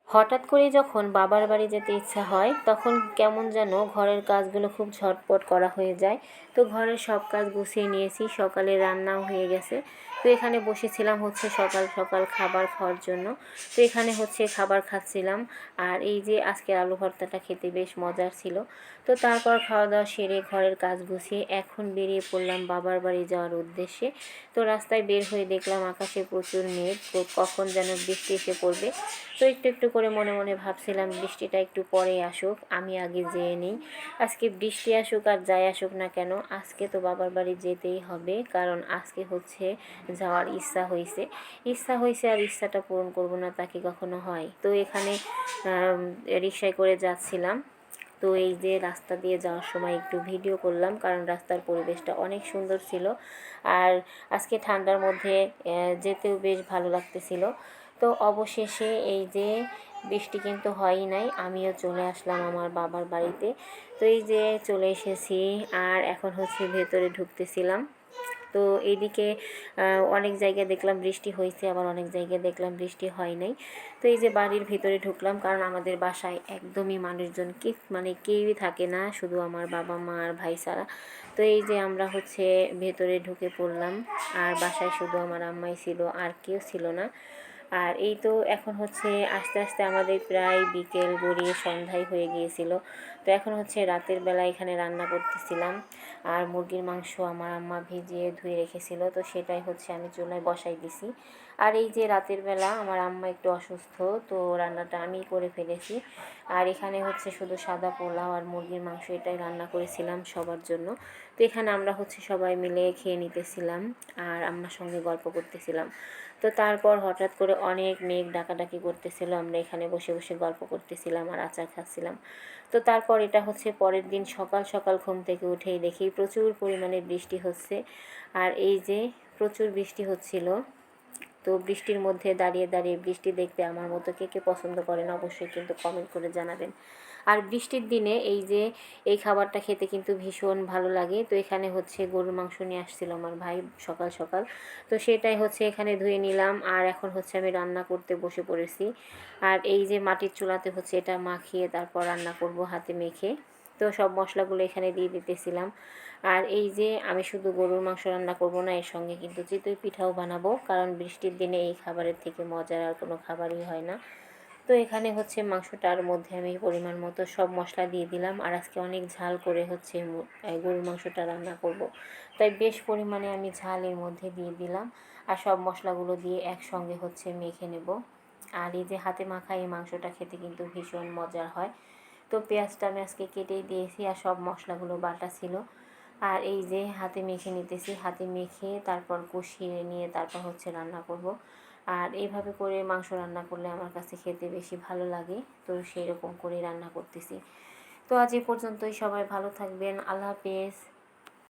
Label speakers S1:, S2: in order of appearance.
S1: হঠাৎ করে যখন বাবার বাড়ি যেতে ইচ্ছা হয় তখন কেমন যেন ঘরের কাজগুলো খুব ঝটপট করা হয়ে যায়। তো ঘরের সব কাজ গুছিয়ে নিয়েছি, সকালে রান্নাও হয়ে গেছে। তো এখানে বসেছিলাম হচ্ছে সকাল সকাল খাবার খাওয়ার জন্য। তো এখানে হচ্ছে খাবার খাচ্ছিলাম। আর এই যে আজকে আলু ভর্তাটা খেতে বেশ মজার ছিল। তো তারপর খাওয়া দাওয়া সেরে ঘরের কাজ গুছিয়ে এখন বেরিয়ে পড়লাম বাবার বাড়ি যাওয়ার উদ্দেশ্যে। তো রাস্তায় বের হয়ে দেখলাম আকাশে প্রচুর মেঘ, তো কখন যেন বৃষ্টি এসে পড়বে। তো একটু একটু করে মনে মনে ভাবছিলাম বৃষ্টিটা একটু পরে আসুক, আমি আগে যেয়ে নিই। আজকে বৃষ্টি আসুক আর যাই আসুক না কেন, আজকে তো বাবার বাড়ি যেতেই হবে, কারণ আজকে হচ্ছে যাওয়ার ইচ্ছা হয়েছে আর ইচ্ছাটা পূরণ করব না তা কি কখনো হয়। তো এখানে রিকশায় করে যাচ্ছিলাম। তো এই যে রাস্তা দিয়ে যাওয়ার সময় একটু ভিডিও করলাম, কারণ রাস্তার পরিবেশটা অনেক সুন্দর ছিল। আর আজকে ঠান্ডার মধ্যে যেতেও বেশ ভালো লাগতেছিল। তো অবশেষে এই যে বৃষ্টি কিন্তু হয়ই নাই, আমিও চলে আসলাম আমার বাবার বাড়িতে। তো এই যে চলে এসেছি, আর এখন হচ্ছে ভেতরে ঢুকতেছিলাম। তো এইদিকে অনেক জায়গায় দেখলাম বৃষ্টি হয়েছে, আবার অনেক জায়গায় দেখলাম বৃষ্টি হয় নাই। তো এই যে বাড়ির ভিতরে ঢুকলাম, কারণ আমাদের বাসায় একদমই মানুষজন কি মানে কেউই থাকে না, শুধু আমার বাবা মা আর ভাই ছাড়া। তো এই যে আমরা হচ্ছে ভেতরে ঢুকে পড়লাম, আর বাসায় শুধু আমার আম্মাই ছিল, আর কেউ ছিল না। আর এই তো এখন হচ্ছে আস্তে আস্তে আমাদের প্রায় বিকেল গড়িয়ে সন্ধ্যায় হয়ে গিয়েছিল। তো এখন হচ্ছে রাতের বেলা এখানে রান্না করতেছিলাম। আর মুরগির মাংস আমার আম্মা ভিজিয়ে ধুয়ে রেখেছিল, তো সেটাই হচ্ছে আমি চুলায় বসাই দিছি। আর এই যে রাতের বেলা আমার আম্মা একটু অসুস্থ, তো রান্নাটা আমি করে ফেলেছি। আর এখানে হচ্ছে শুধু সাদা পোলাও আর মুরগির মাংস এটাই রান্না করেছিলাম সবার জন্য। তো এখানে আমরা হচ্ছে সবাই মিলে খেয়ে নিতেছিলাম, আর আম্মার সঙ্গে গল্প করতেছিলাম। তো তারপর হঠাৎ করে অনেক মেঘ ডাকাডাকি করতেছিল, আমরা এখানে বসে বসে গল্প করতেছিলাম আর আচার খাচ্ছিলাম। তো তারপর এটা হচ্ছে পরের দিন সকাল সকাল ঘুম থেকে উঠেই দেখি প্রচুর পরিমাণে বৃষ্টি হচ্ছে। আর এই যে প্রচুর বৃষ্টি হচ্ছিল। তো বৃষ্টির মধ্যে দাঁড়িয়ে দাঁড়িয়ে বৃষ্টি দেখতে আমার মতো কে কে পছন্দ করেন অবশ্যই কিন্তু কমেন্ট করে জানাবেন। আর বৃষ্টির দিনে এই যে এই খাবারটা খেতে কিন্তু ভীষণ ভালো লাগে। তো এখানে হচ্ছে গরুর মাংস নিয়ে আসছিল আমার ভাই সকাল সকাল। তো সেটাই হচ্ছে এখানে ধুয়ে নিলাম, আর এখন হচ্ছে আমি রান্না করতে বসে পড়েছি। আর এই যে মাটির চুলাতে হচ্ছে এটা মাখিয়ে তারপর রান্না করব হাতে মেখে। তো সব মশলাগুলো এখানে দিয়ে দিতেছিলাম। আর এই যে আমি শুধু গরুর মাংস রান্না করব না, এর সঙ্গে কিন্তু চিতই পিঠাও বানাবো, কারণ বৃষ্টির দিনে এই খাবারের থেকে মজার আর কোনো খাবারই হয় না। তো এখানে হচ্ছে মাংসটার মধ্যে আমি পরিমাণ মতো সব মশলা দিয়ে দিলাম, আর আজকে অনেক ঝাল করে হচ্ছে গরুর মাংসটা রান্না করব। তাই বেশ পরিমাণে আমি ঝাল এর মধ্যে দিয়ে দিলাম, আর সব মশলাগুলো দিয়ে একসঙ্গে হচ্ছে মেখে নেব। আর এই যে হাতে মাখা এই মাংসটা খেতে কিন্তু ভীষণ মজার হয়। তো পেঁয়াজটা আমি আজকে কেটেই দিয়েছি, আর সব মশলাগুলো বাটা ছিল। আর এই যে হাতে মেখে নিতেছি, হাতে মেখে তারপর কষিয়ে নিয়ে তারপর হচ্ছে রান্না করব। আর এইভাবে করে মাংস রান্না করলে আমার কাছে খেতে বেশি ভালো লাগে, তো সেই রকম করেই রান্না করতেছি। তো আজ এ পর্যন্তই, সবাই ভালো থাকবেন, আল্লাহ হাফেজ।